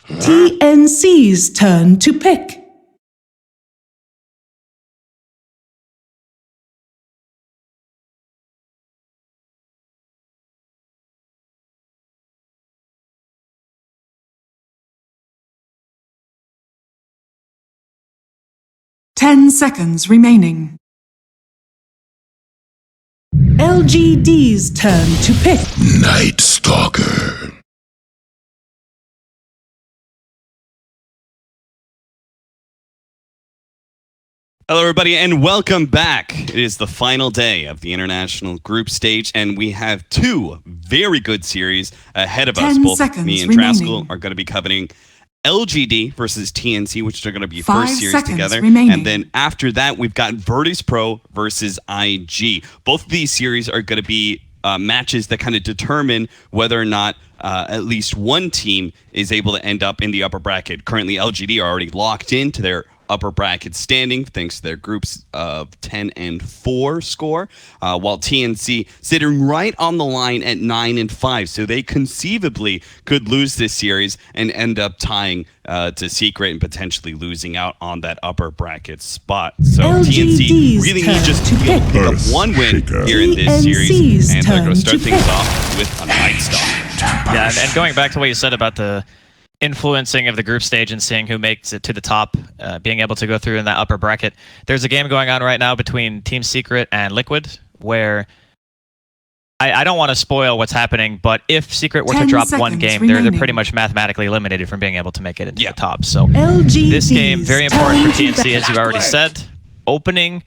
TNC's turn to pick. Ten seconds remaining. LGD's turn to pick. Night Stalker. Hello, everybody, and welcome back. It is the final day of the international group stage, and we have two very good series ahead of us. Both me and Draskell are going to be covering LGD versus TNC, which are going to be first series together. And then after that, we've got Virtus Pro versus IG. Both of these series are going to be matches that kind of determine whether or not at least one team is able to end up in the upper bracket. Currently, LGD are already locked into their upper bracket standing thanks to their groups of 10-4 score, while TNC sitting right on the line at 9-5. So they conceivably could lose this series and end up tying to Secret and potentially losing out on that upper bracket spot. So TNC really needs just to pick up one win here in this series, and they're going to start things off with a Night Stalker. Yeah, and going back to what you said about the influencing of the group stage and seeing who makes it to the top, being able to go through in that upper bracket. There's a game going on right now between Team Secret and Liquid, where I don't want to spoil what's happening, but if Secret were to drop one game, they're pretty much mathematically eliminated from being able to make it into the top. So this game, very important for TNC, as you already said. Opening,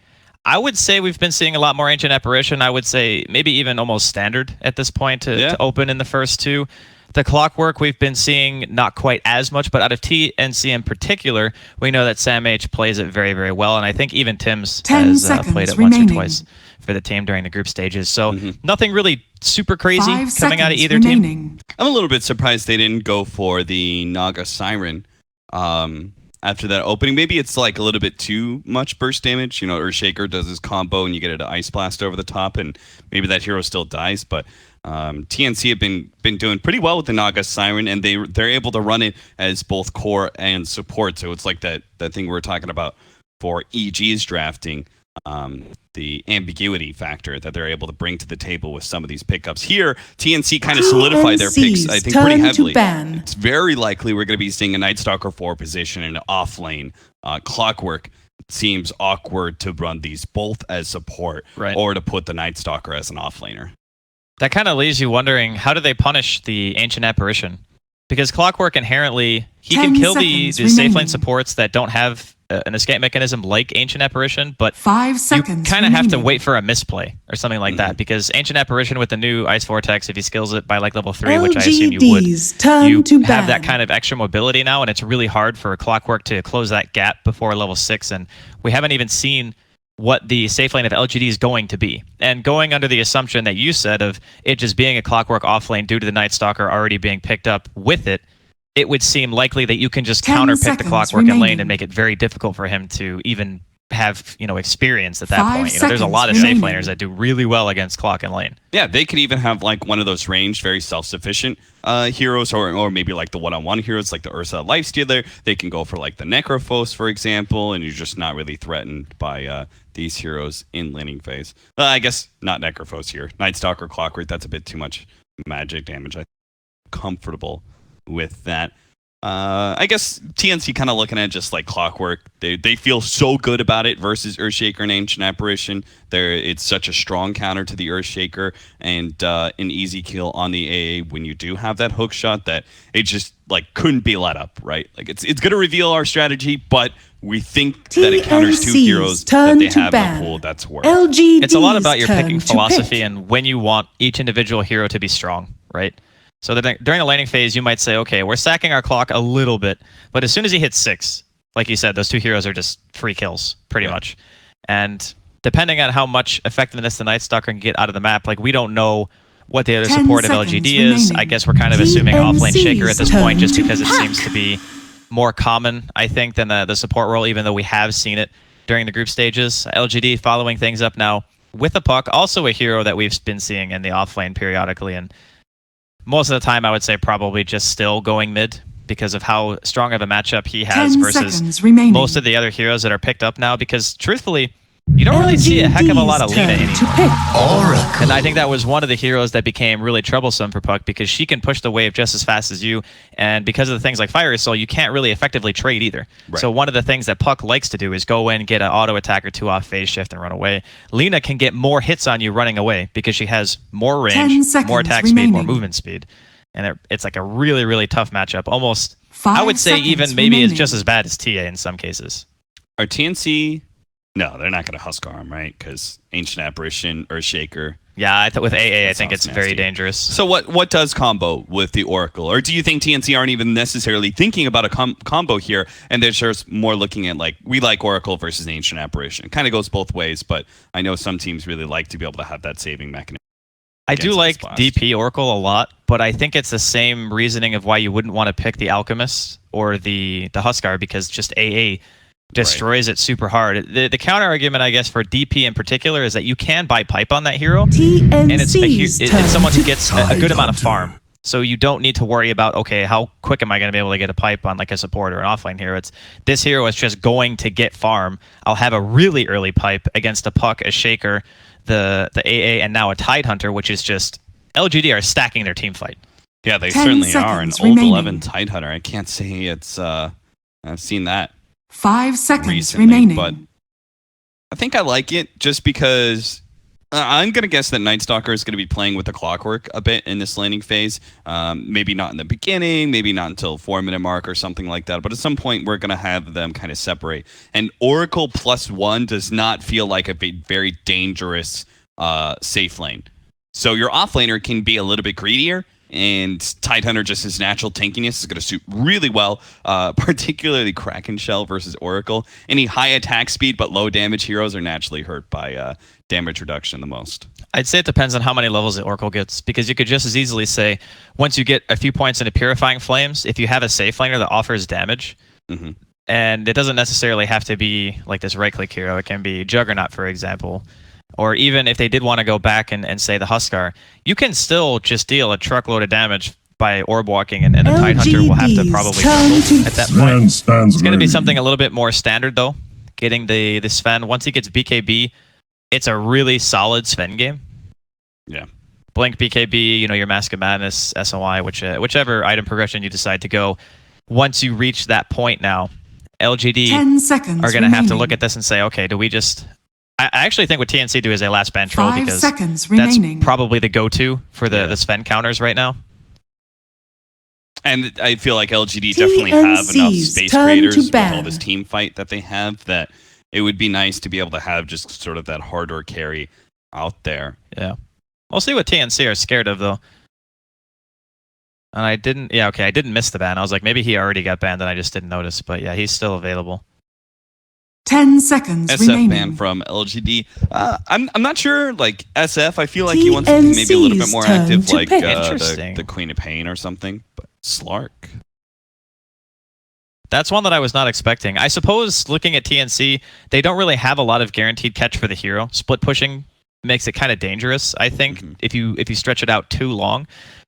I would say we've been seeing a lot more Ancient Apparition. I would say maybe even almost standard at this point to open in the first two. The Clockwork we've been seeing not quite as much, but out of TNC in particular, we know that Sam H plays it very, very well, and I think even Tim's has played it once or twice for the team during the group stages. So nothing really super crazy coming out of either team. I'm a little bit surprised they didn't go for the Naga Siren after that opening. Maybe it's like a little bit too much burst damage. You know, Earthshaker does his combo and you get an Ice Blast over the top, and maybe that hero still dies, but TNC have been doing pretty well with the Naga Siren, and they're able to run it as both core and support. So it's like that thing we were talking about for EG's drafting, the ambiguity factor that they're able to bring to the table with some of these pickups. Here, TNC kind of solidified their picks, I think, pretty heavily. It's very likely we're going to be seeing a Night Stalker 4 position in off lane. Clockwork seems awkward to run these both as support or to put the Night Stalker as an off laner. That kind of leaves you wondering, how do they punish the Ancient Apparition? Because Clockwork inherently, he can kill the safe lane supports that don't have an escape mechanism like Ancient Apparition, but you kind of have to wait for a misplay or something like that, because Ancient Apparition with the new Ice Vortex, if he skills it by like level 3, which I assume you would, you have that kind of extra mobility now, and it's really hard for Clockwork to close that gap before level 6, and we haven't even seen what the safe lane of LGD is going to be. And going under the assumption that you said of it just being a Clockwork off lane due to the Night Stalker already being picked up with it, it would seem likely that you can just counter-pick the Clockwork in lane and make it very difficult for him to even have, experience at that point. There's a lot of safe laners that do really well against Clock in lane. Yeah, they could even have like one of those ranged, very self-sufficient heroes, or maybe like the one-on-one heroes, like the Ursa Lifestealer. They can go for like the Necrophos, for example, and you're just not really threatened by these heroes in laning phase. I guess not Necrophos here. Night Stalker, Clockwork, that's a bit too much magic damage. I'm comfortable with that. I guess TNC kind of looking at just like Clockwork. They feel so good about it versus Earthshaker and Ancient Apparition. It's such a strong counter to the Earthshaker and an easy kill on the AA when you do have that hook shot that it just like couldn't be let up, right? Like it's going to reveal our strategy, but we think that it counters two heroes that they have in the pool that's worth. It's a lot about your picking philosophy and when you want each individual hero to be strong, right? So during the laning phase, you might say, okay, we're sacking our Clock a little bit, but as soon as he hits 6, like you said, those two heroes are just free kills, pretty much. And depending on how much effectiveness the Night Stalker can get out of the map, like we don't know what the other support of LGD is. I guess we're kind of assuming off-lane Shaker at this point, just because it seems to be more common, I think, than the support role, even though we have seen it during the group stages. LGD following things up now with a Puck, also a hero that we've been seeing in the off-lane periodically, and most of the time, I would say probably just still going mid because of how strong of a matchup he has 10 versus seconds remaining. most of the other heroes that are picked up now. Because truthfully, you don't really see a heck of a lot of Lina LGD's turn anymore. to pick. And I think that was one of the heroes that became really troublesome for Puck, because she can push the wave just as fast as you, and because of the things like Fire Assault, you can't really effectively trade either. Right. So one of the things that Puck likes to do is go in, get an auto attack or two off phase shift and run away. Lina can get more hits on you running away because she has more range, 10 more attack seconds speed, more remaining. movement speed. And it's like a really, really tough matchup. Almost, 5 I would say even seconds maybe it's remaining. just as bad as TA in some cases. Are TNC? No, they're not going to Husk Arm, right? Because Ancient Apparition or Shaker. Yeah, I thought with AA, I That think sounds it's very nasty. dangerous. So what does combo with the Oracle? Or do you think TNC aren't even necessarily thinking about a combo here, and they're just more looking at, like, we like Oracle versus Ancient Apparition? It kind of goes both ways, but I know some teams really like to be able to have that saving mechanism. I do against like Ice Blast. DP Oracle a lot, but I think it's the same reasoning of why you wouldn't want to pick the Alchemist or the Huskar, because just AA destroys it super hard. The counter argument, I guess, for DP in particular is that you can buy pipe on that hero, and TNC's it's turn someone who to gets a good amount of farm. So you don't need to worry about, okay, how quick am I going to be able to get a pipe on like a support or an offlane hero? It's this hero is just going to get farm. I'll have a really early pipe against a Puck, a Shaker, the AA, and now a Tidehunter, which is just LGD are stacking their team fight. Yeah, they 10 certainly are. An seconds old remaining. 11 Tidehunter. I can't say it's. I've seen that 5 seconds recently, remaining. but I think I like it just because I'm going to guess that Night Stalker is going to be playing with the Clockwork a bit in this laning phase. Maybe not in the beginning, maybe not until 4-minute mark or something like that, but at some point we're going to have them kind of separate. And Oracle +1 does not feel like a very dangerous safe lane. So your offlaner can be a little bit greedier, and Tidehunter, just his natural tankiness, is going to suit really well, particularly Kraken Shell versus Oracle. Any high attack speed but low damage heroes are naturally hurt by damage reduction the most. I'd say it depends on how many levels the Oracle gets, because you could just as easily say, once you get a few points into Purifying Flames, if you have a safe laner that offers damage, and it doesn't necessarily have to be like this right-click hero, it can be Juggernaut, for example. Or even if they did want to go back and say the Huskar, you can still just deal a truckload of damage by orb walking, and the Tidehunter will have to probably struggle at that point. It's going to be something a little bit more standard, though. Getting the Sven, once he gets BKB, it's a really solid Sven game. Yeah. Blink BKB, you know, your Mask of Madness, SOI, whichever item progression you decide to go. Once you reach that point now, LGD 10 seconds are going to have to remaining. look at this and say, okay, do we just... I actually think what TNC do is a last ban troll, 5 because seconds that's remaining. probably the go-to for the Sven counters right now. And I feel like LGD definitely have enough TNC's space turn creators to with all ban. this team fight that they have, that it would be nice to be able to have just sort of that hardcore carry out there. Yeah. We'll see what TNC are scared of, though. And I didn't miss the ban. I was like, maybe he already got banned and I just didn't notice. But yeah, he's still available. 10 seconds SF remaining. ban from LGD. I'm not sure. Like SF, I feel like he wants to be maybe a little bit more TNC's active, turn to like pick. Interesting. the Queen of Pain or something. But Slark. That's one that I was not expecting. I suppose looking at TNC, they don't really have a lot of guaranteed catch for the hero. Split pushing makes it kind of dangerous, I think, if you stretch it out too long,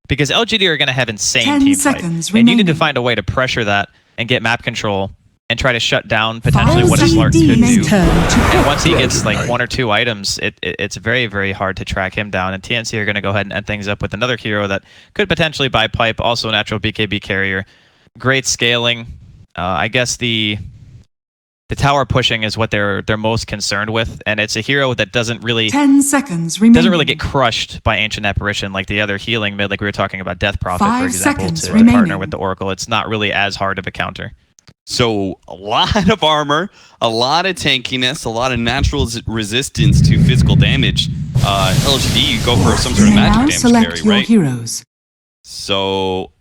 because LGD are going to have insane 10 team fight, seconds and you need to remaining. find a way to pressure that and get map control and try to shut down potentially what a LGD's Slark could do. turn to And pick. once he gets like 1 or 2 items, it's very, very hard to track him down. And TNC are going to go ahead and end things up with another hero that could potentially buy pipe, also a natural BKB carrier. Great scaling. I guess the tower pushing is what they're most concerned with, and it's a hero that doesn't really 10 seconds remaining. get crushed by Ancient Apparition like the other healing mid, like we were talking about Death Prophet, for 5 example, seconds to remaining. partner with the Oracle. It's not really as hard of a counter. So a lot of armor, a lot of tankiness, a lot of natural resistance to physical damage. LGD, you go for some sort of Now magic damage select carry, your right? heroes. So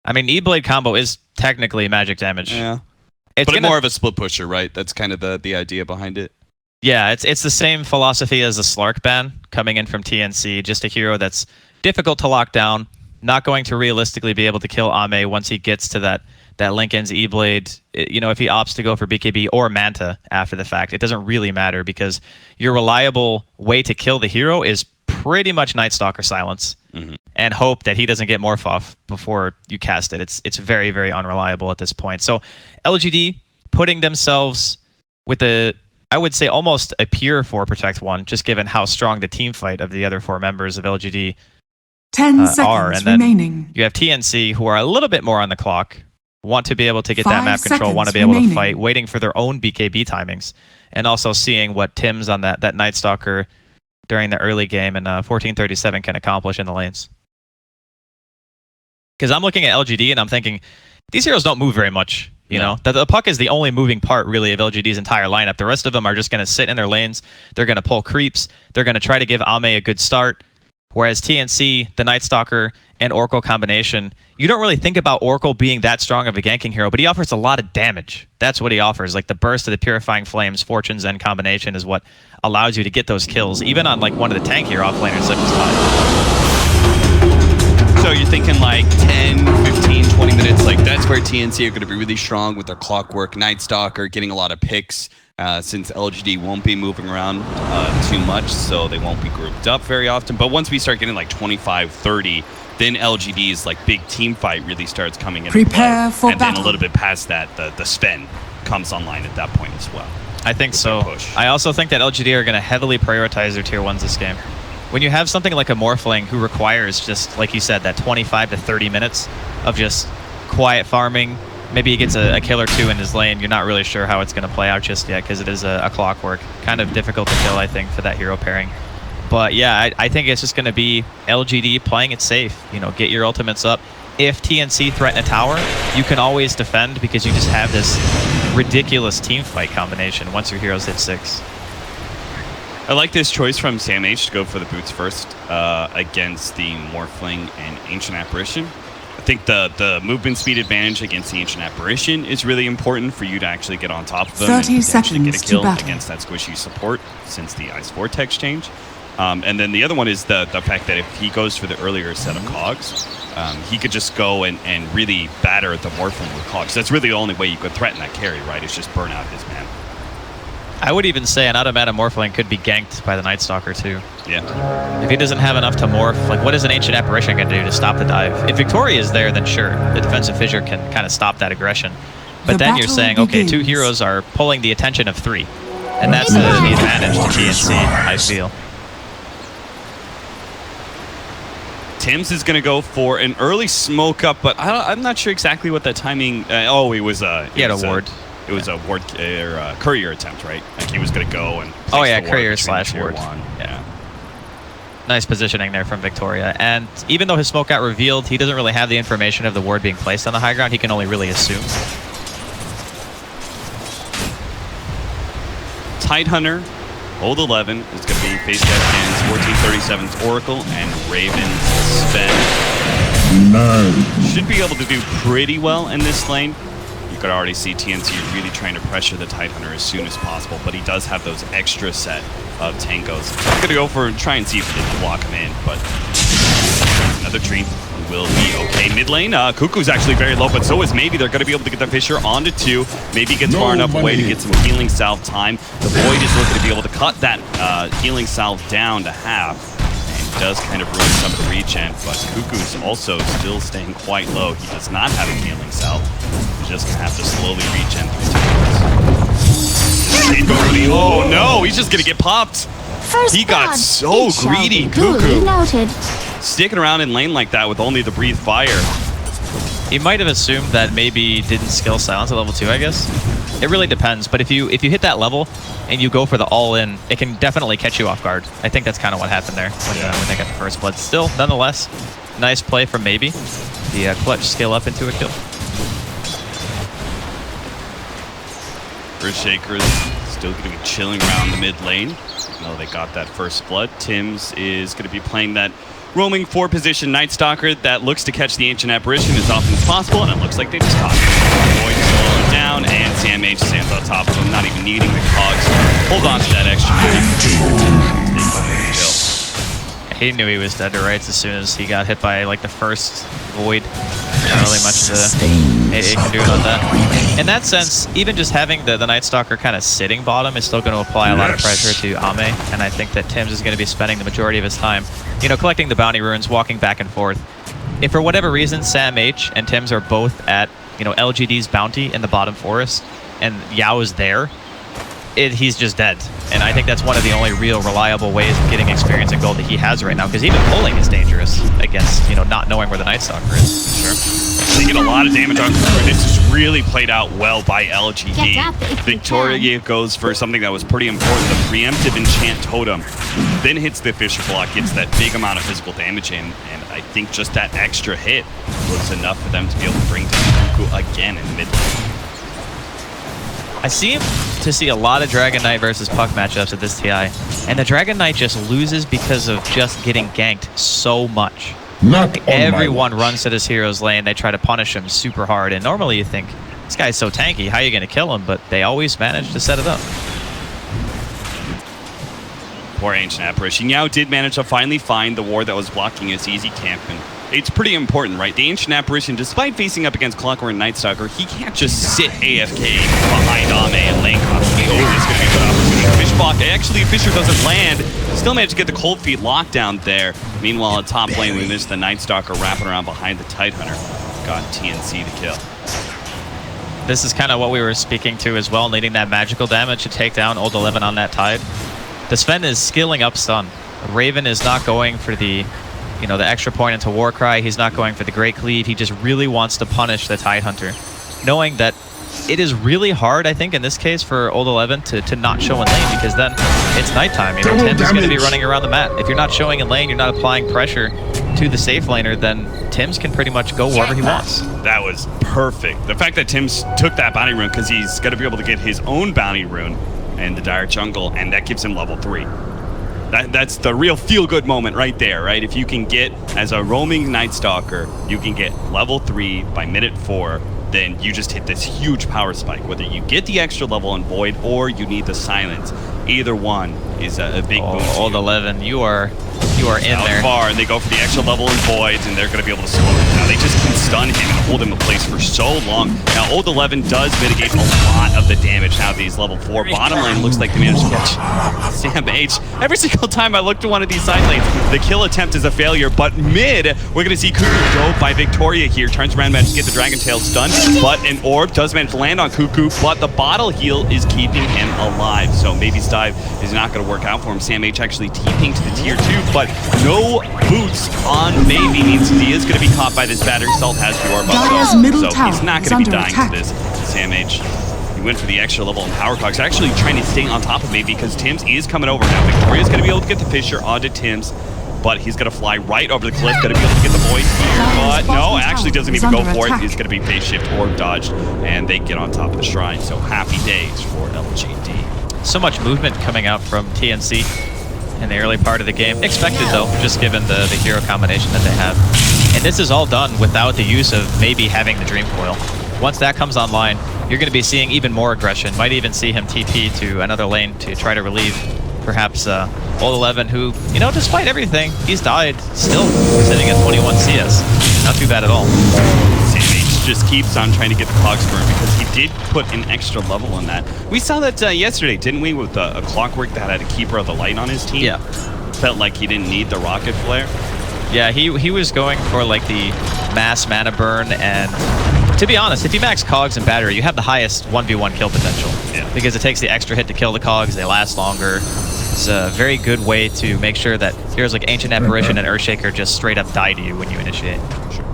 I mean, E-Blade combo is technically magic damage. yeah, It's but gonna- more of a split pusher, right? That's kind of the idea behind it. Yeah, it's the same philosophy as the Slark ban coming in from TNC, just a hero that's difficult to lock down, not going to realistically be able to kill Ame once he gets to that Linken's E-Blade. You know, if he opts to go for BKB or Manta after the fact, it doesn't really matter, because your reliable way to kill the hero is pretty much Night Stalker silence. and hope that he doesn't get morph off before you cast it. It's very, very unreliable at this point. So LGD putting themselves with I would say almost a pure 4 Protect 1, just given how strong the team fight of the other 4 members of LGD 10 are. seconds And then remaining. you have TNC, who are a little bit more on the clock, want to be able to get that 5 map control, want to be seconds able to remaining. fight, waiting for their own BKB timings, and also seeing what Tim's on that Night Stalker during the early game and 1437 can accomplish in the lanes. Because I'm looking at LGD and I'm thinking, these heroes don't move very much. You know, the puck is the only moving part, really, of LGD's entire lineup. The rest of them are just going to sit in their lanes. They're going to pull creeps. They're going to try to give Ame a good start. Whereas TNC, the Night Stalker, and Oracle combination, you don't really think about Oracle being that strong of a ganking hero, but he offers a lot of damage. That's what he offers. Like the burst of the Purifying Flames, Fortune's End combination is what allows you to get those kills, even on like one of the tankier offlaners such as Hive. So you're thinking like 10, 15, 20 minutes, like that's where TNC are going to be really strong with their Clockwork, Night Stalker, getting a lot of picks since LGD won't be moving around too much, so they won't be grouped up very often. But once we start getting like 25, 30, then LGD's like big team fight really starts coming in. Prepare for and battle. then a little bit past that, the spin comes online at that point as well. I think so. Push. I also think that LGD are going to heavily prioritize their tier 1s this game. When you have something like a Morphling who requires just, like you said, that 25 to 30 minutes of just quiet farming, maybe he gets a kill or 2 in his lane, you're not really sure how it's going to play out just yet because it is a Clockwork. Kind of difficult to kill, I think, for that hero pairing. But yeah, I think it's just going to be LGD playing it safe. You know, get your ultimates up. If TNC threaten a tower, you can always defend because you just have this ridiculous team fight combination once your heroes hit 6. I like this choice from Sam H to go for the boots first against the Morphling and Ancient Apparition. I think the movement speed advantage against the Ancient Apparition is really important for you to actually get on top of them 30 and potentially get a seconds to kill battle. against that squishy support since the Ice Vortex change. And then the other one is the fact that if he goes for the earlier set of cogs, he could just go and really batter the Morphling with cogs. That's really the only way you could threaten that carry, right? It's just burn out his man. I would even say an automatic Morphling could be ganked by the Night Stalker too. Yeah. If he doesn't have enough to morph, like what is an Ancient Apparition going to do to stop the dive? If Victoria is there, then sure, the Defensive Fissure can kind of stop that aggression. But The then you're battle saying, okay, begins. 2 heroes are pulling the attention of 3. And that's the advantage to TNC, I feel. Tim's is going to go for an early smoke up, but I'm not sure exactly what that timing... it was He had a ward. It was a ward courier attempt, right? Like he was going to go and... Oh place yeah, the ward courier between slash tier ward. 1. Yeah. Nice positioning there from Victoria. And even though his smoke got revealed, he doesn't really have the information of the ward being placed on the high ground. He can only really assume. Tidehunter, hold 11, is going to be face death hands, 1437's Oracle, and Raven's Sven. No. Should be able to do pretty well in this lane. You could already see TNC really trying to pressure the Tidehunter as soon as possible, but he does have those extra set of tangos. I'm gonna go for try and see if he can block him in, but another tree will be okay. Mid lane, Cuckoo's actually very low, but so is Maybe. They're gonna be able to get the Fissure onto 2. Maybe gets far enough away to get some healing salve time. The Void is looking to be able to cut that healing salve down to half. Does kind of ruin some of the regen, but Cuckoo's also still staying quite low. He does not have a healing salve. He's just gonna have to slowly regen through. Oh no, he's just gonna get popped. He got so greedy, Cuckoo. Sticking around in lane like that with only the breathe fire. He might have assumed that maybe didn't skill silence at level 2, I guess. It really depends, but if you hit that level and you go for the all-in, it can definitely catch you off guard. I think that's kind of what happened there when they got the first blood. Still, nonetheless, nice play from Maybe. The clutch skill up into a kill. Earthshaker is still going to be chilling around the mid lane. No, they got that first blood. Tim's is going to be playing that roaming 4-position Night Stalker that looks to catch the Ancient Apparition as often as possible, and it looks like they just caught it. Void slowing down, and Sam H stands on top of him, not even needing the cogs. Hold on to that extra kill. He knew he was dead to rights as soon as he got hit by like the first Void. Not really much it can do about that. In that sense, even just having the Night Stalker kind of sitting bottom is still going to apply a lot of pressure to Ame, and I think that Tim's is going to be spending the majority of his time, collecting the bounty runes, walking back and forth. If for whatever reason Sam H and Tim's are both at, LGD's bounty in the bottom forest, and Yao is there, he's just dead. And I think that's one of the only real reliable ways of getting experience and gold that he has right now, because even pulling is dangerous against, not knowing where the Night Stalker is. Sure. They get a lot of damage on Cooper. This is really played out well by LGD. Victoria goes for something that was pretty important, the preemptive enchant totem. Then hits the Fisher block, gets that big amount of physical damage in, and I think just that extra hit was enough for them to be able to bring down Cuckoo again in the mid lane. I seem to see a lot of Dragon Knight versus Puck matchups at this TI, and the Dragon Knight just loses because of just getting ganked so much. Everyone runs to this hero's lane, they try to punish him super hard, and normally you think, this guy's so tanky, how are you going to kill him? But they always manage to set it up. Poor Ancient Apparition. Yao did manage to finally find the ward that was blocking his easy camp, and it's pretty important, right? The Ancient Apparition, despite facing up against Clockwork and Night Stalker, he can't just sit AFK behind Ame and lane cost. Oh, this could be a good opportunity. Fish block. Actually, Fisher doesn't land. Still managed to get the Cold Feet lockdown there. Meanwhile, at top lane, we missed the Night Stalker wrapping around behind the Tidehunter. Got TNC to kill. This is kind of what we were speaking to as well, needing that magical damage to take down Old 11 on that Tide. The Sven is skilling up stun. Raven is not going for the the extra point into Warcry. He's not going for the Great Cleave. He just really wants to punish the Tidehunter, knowing that it is really hard, I think, in this case for Old 11 to not show in lane, because then it's nighttime. Tim's is going to be running around the map. If you're not showing in lane, you're not applying pressure to the safe laner, then Tim's can pretty much go wherever he wants. That was perfect. The fact that Tim's took that bounty rune, because he's going to be able to get his own bounty rune in the Dire Jungle, and that gives him level 3. That's the real feel-good moment right there, right? If you can get, as a roaming Night Stalker, you can get level 3 by minute 4, then you just hit this huge power spike. Whether you get the extra level in Void or you need the silence, either one is a big boon. Old 11, you are in there. Far, and they go for the extra level in Voids, and they're going to be able to slow him down. They just can stun him and hold him in place for so long. Now, Old 11 does mitigate a lot of the damage now that he's level 4. Bottom lane looks like they managed to catch Sam H. Every single time I look to one of these side lanes, the kill attempt is a failure, but mid, we're going to see Cuckoo go by Victoria here. Turns around, manages to get the Dragon Tail stun, but an orb does manage to land on Cuckoo, but the bottle heal is keeping him alive, so maybe dive is not going to work out for him. Sam H actually TPing to the tier 2, but no boost on Maybe means he is going to be caught by this battery. Salt has the orb up, so he's not going to be dying to this. Sam H, he went for the extra level in power cogs, actually trying to stay on top of Maybe because Tim's is coming over now. Victoria's going to be able to get the Fisher onto Tim's, but he's going to fly right over the cliff, going to be able to get the Void here, but no, actually doesn't even go for it. He's going to be phase shift or dodged, and they get on top of the shrine, so happy days for LGD. So much movement coming out from TNC in the early part of the game. Expected though, just given the hero combination that they have. And this is all done without the use of Maybe having the Dream Coil. Once that comes online, you're going to be seeing even more aggression. Might even see him TP to another lane to try to relieve perhaps Old 11, who, you know, despite everything, he's died, still sitting at 21 CS. Not too bad at all. Just keeps on trying to get the cogs burned because he did put an extra level on that. We saw that yesterday, didn't we, with a Clockwork that had a Keeper of the Light on his team? Yeah. Felt like he didn't need the Rocket Flare. Yeah, he was going for like the mass mana burn, and to be honest, if you max cogs and battery, you have the highest 1v1 kill potential. Yeah. Because it takes the extra hit to kill the cogs, they last longer. It's a very good way to make sure that heroes like Ancient Apparition and Earthshaker just straight up die to you when you initiate. Sure.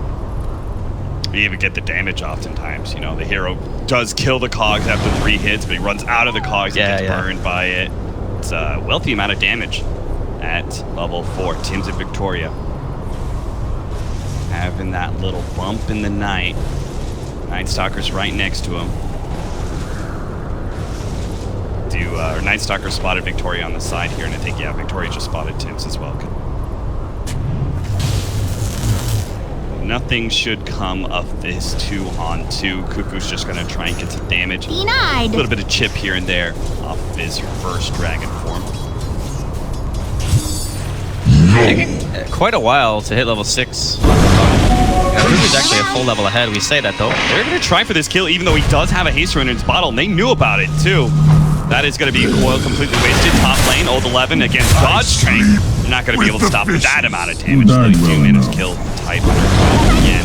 You even get the damage oftentimes. You know, the hero does kill the cogs after 3 hits, but he runs out of the cogs and gets burned by it. It's a wealthy amount of damage at level 4. Tim's and Victoria having that little bump in the night. Night Stalker's right next to him. Night Stalker spotted Victoria on the side here, and I think, yeah, Victoria just spotted Tim's as well. Nothing should come of this 2-on-2. Cuckoo's just going to try and get some damage. Denied. A little bit of chip here and there off of his first dragon form. Taking quite a while to hit level 6. Kuku's actually a full level ahead. We say that though. They're going to try for this kill, even though he does have a haste rune in his bottle, and they knew about it too. That is going to be coil completely wasted. Top lane, old 11 against Dodge Strength. You're not going to be able to stop that amount of damage. Really do manage to kill Tidehunter again.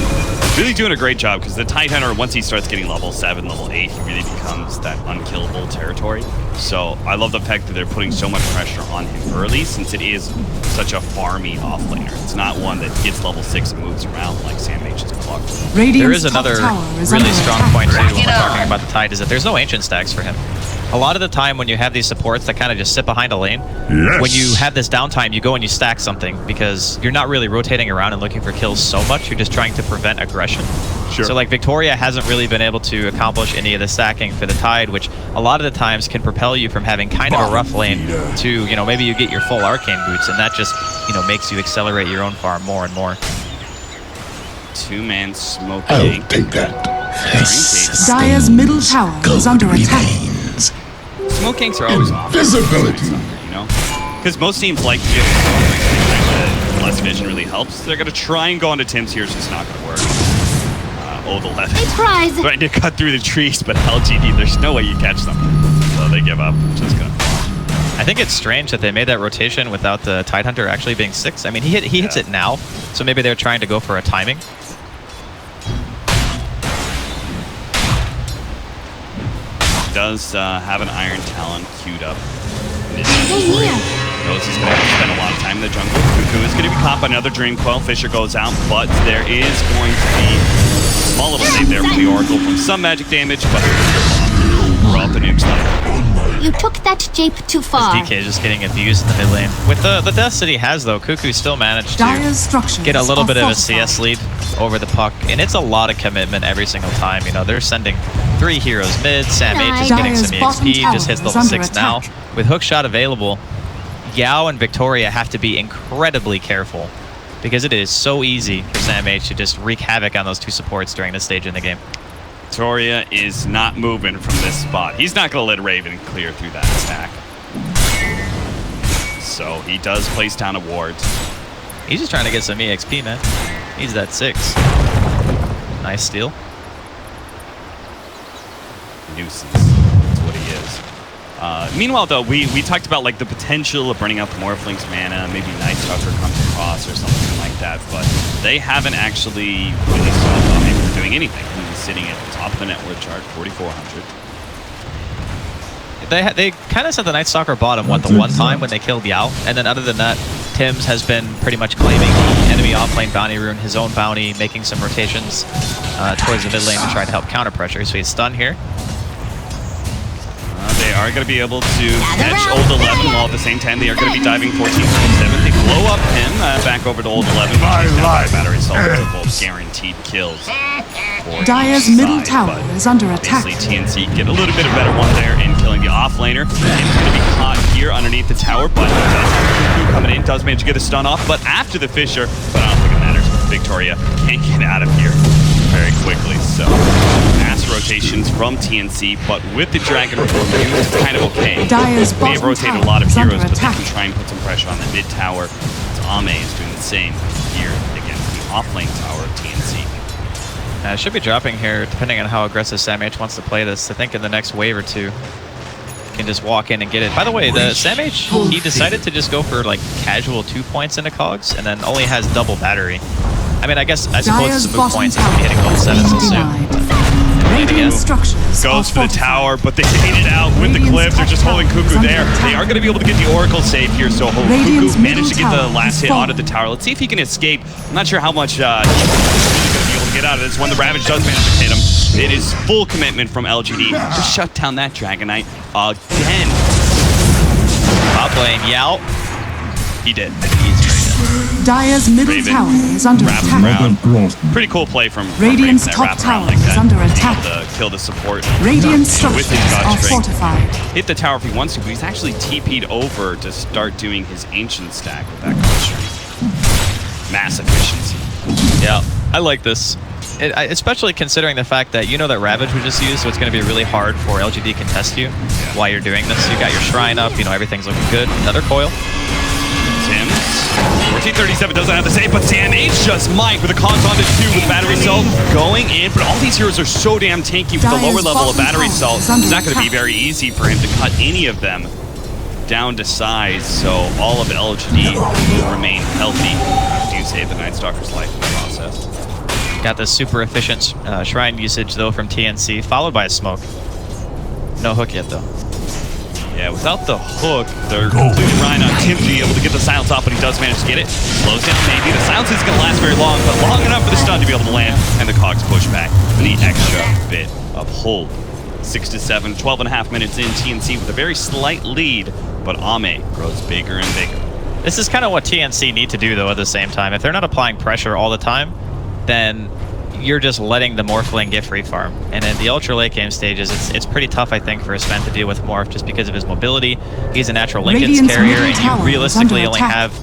Really doing a great job, because the Tidehunter, once he starts getting level 7, level 8, he really becomes that unkillable territory. So I love the fact that they're putting so much pressure on him early, since it is such a farmy offlaner. It's not one that gets level 6 and moves around like Sam H's clock. There is another really strong point too when we're talking about the Tide, is that there's no ancient stacks for him. A lot of the time when you have these supports that kind of just sit behind a lane, when you have this downtime, you go and you stack something, because you're not really rotating around and looking for kills so much, you're just trying to prevent aggression. Sure. So like Victoria hasn't really been able to accomplish any of the stacking for the Tide, which a lot of the times can propel you from having kind of a rough lane to, you know, maybe you get your full arcane boots, and that just, you know, makes you accelerate your own farm more and more. Two-man smoke. I'll take that. Dire's middle tower is under attack. Smoke ganks are always off. Visibility. You know? Because most teams like to get smoke. Less vision really helps. They're going to try and go onto Tim's here. It's just not going to work. Old 11. Trying to cut through the trees, but LGD, there's no way you catch them. So they give up. Just going to... I think it's strange that they made that rotation without the Tidehunter actually being 6. I mean, he hits it now, so maybe they're trying to go for a timing. Does have an Iron Talon queued up. Knows he's going to have to spend a lot of time in the jungle. Kuku is going to be caught by another Dream Coil. Fisher goes out, but there is going to be a small little save there from the Oracle from some magic damage, but we're off the nukes now. You took that jape too far. This DK is just getting abused in the mid lane. With the deaths that he has, though, Kuku still managed to get a little bit of a CS lead over the puck, and it's a lot of commitment every single time. You know, they're sending 3 heroes mid. Sam H is getting some EXP, just hits level 6 now. With hookshot available, Yao and Victoria have to be incredibly careful, because it is so easy for Sam H to just wreak havoc on those 2 supports during this stage in the game. Victoria is not moving from this spot. He's not going to let Raven clear through that stack. So he does place down a ward. He's just trying to get some EXP, man. He's that 6. Nice steal. Nuisance. That's what he is. Meanwhile, though, we talked about like the potential of burning out the Morphling's mana. Maybe Night Stalker comes across or something like that, but they haven't actually really saw him doing anything. He's sitting at the top of the net worth chart, 4,400. They kind of sent the Night Stalker bottom the one time when they killed Yao, and then other than that, Tim's has been pretty much claiming the enemy offlane bounty rune, his own bounty, making some rotations towards the mid lane to try to help counter pressure. So he's stunned here. They are going to be able to catch old 11, while at the same time they are going to be diving 14-7. They blow up him back over to old 11, which is now battery assault, both guaranteed kills. Dire's middle tower is under attack. Obviously, TNC get a little bit of better one there in killing the offlaner. Tim's going to be caught here underneath the tower, but coming in does manage to get a stun off. But after the Fisher, but I don't think it matters. Victoria can't get out of here very quickly. So mass rotations from TNC, but with the Dragon Reform used, it's kind of okay. They have rotated a lot of heroes, but they can try and put some pressure on the mid tower. Ame is doing the same here against the offlane tower of TNC. Should be dropping here, depending on how aggressive Sam H wants to play this. I think in the next wave or 2, can just walk in and get it. By the way, the Sam H, he decided to just go for like casual 2 points into cogs, and then only has double battery. I mean, I suppose it's a moot point since we'll be hitting level 7 so soon. Goes for the tower, but they bait it out with the cliff. They're just holding Kuku there. They are going to be able to get the Oracle save here, so Kuku managed to get the last hit onto the tower. Let's see if he can escape. I'm not sure how much he's really going to be able to get out of this. When the Ravage does manage to hit him, it is full commitment from LGD to shut down that Dragonite again. Top lane, Yao. He did. Dire's middle tower is under attack. Pretty cool play from Radiant's top tower is under attack. To kill the support. Radiant structures are fortified. Hit the tower if he wants to, but he's actually TP'd over to start doing his ancient stack with that constraint. Mass efficiency. Yeah, I like this. Especially considering the fact that you know that Ravage was just used, so it's going to be really hard for LGD contest you while you're doing this. You got your shrine up, you know, everything's looking good. Another coil. Tim's 1437 doesn't have the save, but SamH just might with a cogs onto 2 with battery cell going in. But all these heroes are so damn tanky with the lower level of battery cell. It's not going to be very easy for him to cut any of them down to size. So all of LGD will remain healthy. Do save the Night Stalker's life in the process. Got the super efficient shrine usage though from TNC, followed by a smoke. No hook yet though. Yeah, without the hook, they're completely relying on Tim to be able to get the silence off, but he does manage to get it. Slows down maybe. The silence isn't going to last very long, but long enough for the stun to be able to land, and the cogs push back for the extra bit of hold. 6 to 7, 12.5 minutes in, TNC with a very slight lead, but Ame grows bigger and bigger. This is kind of what TNC need to do though at the same time. If they're not applying pressure all the time, then you're just letting the Morphling get free farm. And in the ultra late game stages, it's pretty tough, I think, for Sven to deal with Morph just because of his mobility. He's a natural Linken's carrier, and you realistically only have,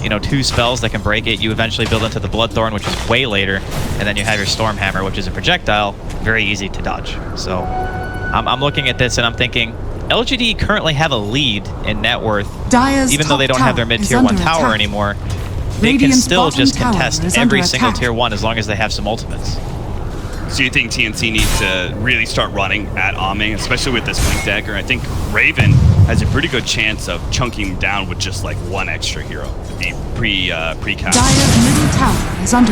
you know, 2 spells that can break it. You eventually build into the Bloodthorn, which is way later, and then you have your Stormhammer, which is a projectile, very easy to dodge. So I'm looking at this and I'm thinking, LGD currently have a lead in net worth, even though they don't have their mid-tier 1 tower anymore. They can still just contest every single tier 1 as long as they have some ultimates. So you think TNC needs to really start running at Ame, especially with this Blink Dagger? I think Raven has a pretty good chance of chunking him down with just like 1 extra hero. The pre-cast.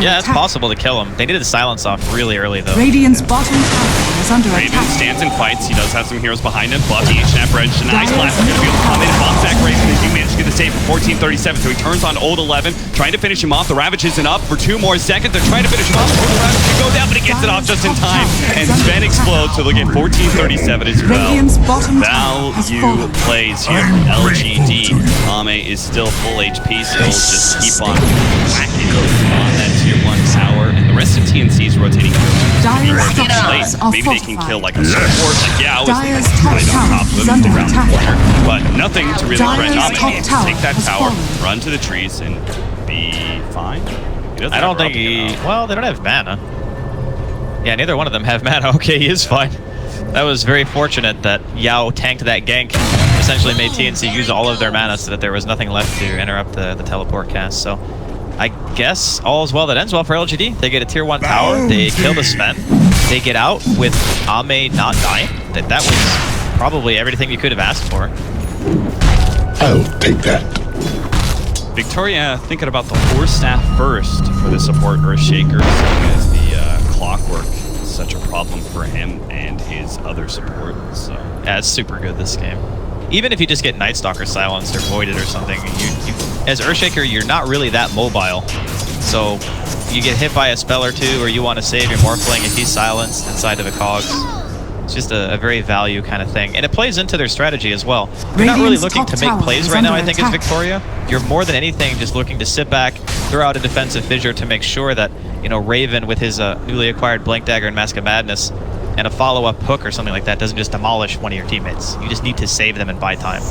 Yeah, it's possible to kill him. They needed the silence off really early though. Radiant's bottom tower is under Raven attack. stands and fights. He does have some heroes behind him. But the H&F Wrench, a nice blast is going to be able to come in and box back Raven. They do manage to get the save for 1437. So he turns on Old 11, trying to finish him off. The Ravage isn't up for 2 more seconds. They're trying to finish him off. The Ravage can go down, but he gets it off just in time. And Sven explodes, so they'll get 1437 as well. Value plays here from LGD. Ame is still full HP, so he'll just keep on whacking on that tier 1 tower. And the rest of TNC is rotating late. Maybe they can kill like a support. Like, yeah, I was thinking right on top of him around the corner. But nothing to really threaten Ame. He needs to take that tower, run to the trees, and be fine. I don't think he... Well, they don't have mana. Yeah, neither one of them have mana. Okay, he is fine. That was very fortunate that Yao tanked that gank, essentially made TNC use all of their mana so that there was nothing left to interrupt the teleport cast. So I guess all is well that ends well for LGD. They get a tier 1 tower, they kill the Sven, they get out with Ame not dying. That was probably everything you could have asked for. I'll take that. Victoria thinking about the Force Staff first for the support Earthshaker, as the Clockwork is such a problem for him and his other support. So yeah, it's super good this game. Even if you just get Night Stalker silenced or voided or something, you as Earthshaker, you're not really that mobile. So you get hit by a spell or 2, or you want to save your Morphling if he's silenced inside of the cogs. It's just a very value kind of thing. And it plays into their strategy as well. You're not really looking to make plays right now, I think, as Victoria. You're more than anything just looking to sit back, throw out a defensive fissure to make sure that, you know, Raven with his newly acquired Blink Dagger and Mask of Madness and a follow-up hook or something like that doesn't just demolish one of your teammates. You just need to save them and buy time.